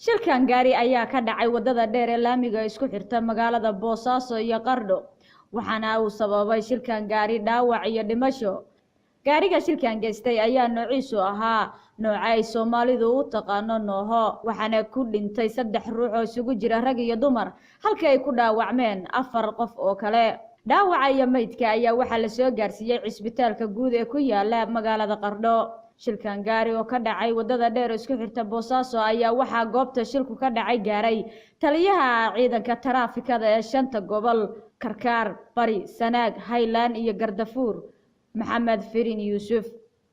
shilkan gaari ayaa ka dhacay wadada dheer ee laamiga isku xirta magaalada Boosaaso iyo Qardho waxaana uu sababay shilkan gaari dhaawac iyo dhimasho. Gaariga shilkan geystay ayaa noociisu ahaa nooca ay Soomaalidu u taqaano nooho waxaana ku dhintay 3 ruux oo isugu jira rag iyo dumar halka ay ku dhaawacmeen 4 qof oo kale. Dhaawaca iyo meydka ayaa waxa la soo gaarsiiyay cisbitaalka guud ee ku yaala magaalada Qardho. shilkan gaari oo ka dhacay wadada dheer isku xirta Boosaaso ayaa waxa goobta shilku ka dhacay gaaray taliyaha ciidanka taraafikada ee 5 gobol Karkaar, Bari, Sanaag, Highland iyo Gardafuur Maxamed Firin Yuusuf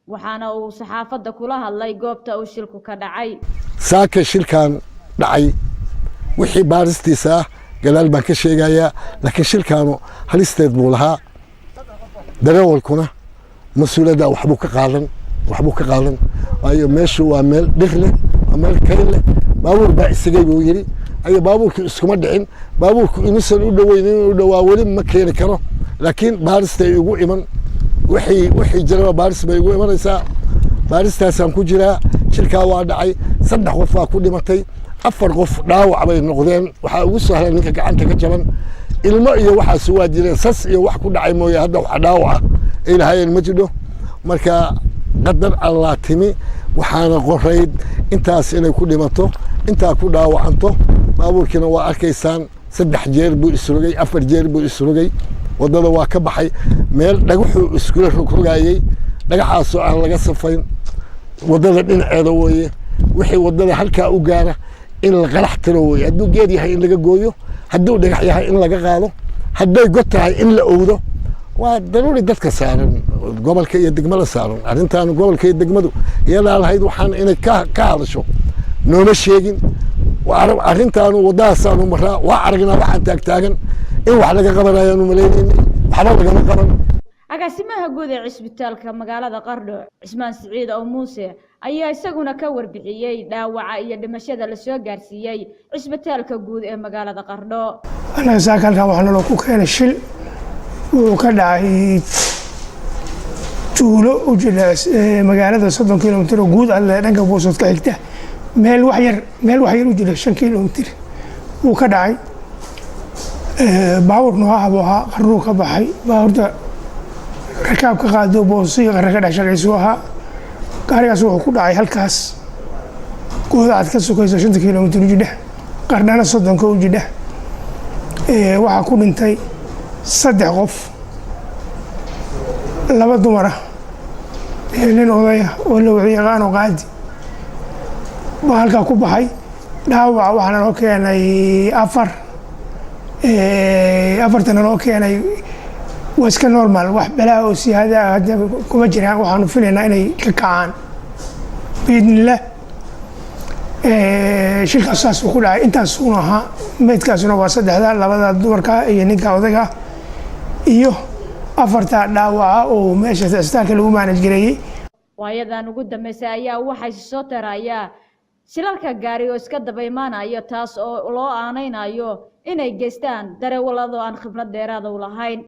waxaana uu saxaafadda kula hadlay goobta uu shilku ka dhacay. saaka shilkan dhacay wixii baaristiisa gadaal baan ka sheegayaa laakiin shilkaanu halisteed buu lahaa darawalkuna mas'uuliyadda waxbuu ka qaadan ayo meeshu waa meel dhir leh meel kale leh baabuur baa isagay buu yiri ayo baabuurku iskuma dhicin baabuurku inuu u dhaweyn inuu dhawaa wali ma keeni karo laakiin baarista ay ugu iman wixii jira baaris bay ugu imanaysaa baaristaasaan ku jiraa shilkaa waa dhacay 3 qof baa ku dhimatay 4 qof dhaawac bay noqdeen waxa ugu sahlan ninka gacanta ka jaban ilmo iyo waxaas waa jireen sas iyo wax ku dhacay mooyee hadda wax dhaawac ilaahay ma jiro marka qadar Allah timi waxaana qorayd intaas inay ku dhimato inta ku dhaawacanto baabuurkina waa arkaysaan 3 jeer buu isrogay 4 jeer buu isrogay wadada waa ka baxay meel dhagaxu isku rogayay dhagaxaas oo aan laga safayn wadada dhinaceeda weeye wixii wadada halka u gaara in la qarax tiro weeye hadduu geed yahay in laga gooyo hadduu dhagax yahay in laga qaado hadday god tahay in la owdo waa daruuri dadka saaran gobolka iyo degmada saaran arintan gobolka iyo degmadu iyada lahayd waxaan inay ka hadasho nooma sheegin arintan wadaasan maraa waa aragnaa waxaan taagtaagan in wax laga qabanayo maleeyeen waxba laga qaban agaasimaha guud ee cisbitaalka magaalada Qardho Cismaan Siciid oo Muuse ayaa isaguna ka warbixiyay dhaawaca iyo dhimashada la soo gaarsiiyay cisbitaalka guud ee magaalada Qardho ana saakalka waxaan loo ku keenay shil uu ka dhacay tuulo u jira magaalada 30 kiiloomitir guud alle dhanka Boosaaso ka xigta meel wax yar u jira 5 kiiloomitir uu ka dhacay baabuur nooca ahaa qarru ka baxay baabuurta rakaab ka qaado Boosaaso qarra ka dhashaqayso ahaa gaarigaas wuxuu ku dhacay halkaas goodaad ka sokayso 5 kiiloomitir u jira qarnana 30 u jira waxa ku dhintay 3 qof 2 dumar ah nin odaya oo la yaqaan oo qaadi baa halka ku baxay dhaawac waxaana loo keenay 4 loo keenay waska normal wax balaa oo siyaada hadda kuma jiraan waxaanu filaynaa inay ka kacaan biidnillah shilkaas saas ku dhacay intaas uu ahaa meedkaasuna waa 3 labada dumarka iyo ninka odayga iyo 4 dhaawaca oo meesha isbitaalka lagu manage gareeyay waayadan ugu dambeysay ayaa waxay soo tarayaan shilalka gaari oo iska daba imaanayo taas oo loo aanaynayo inay geystaan darawalado aan khibrad dheeraad u lahayn.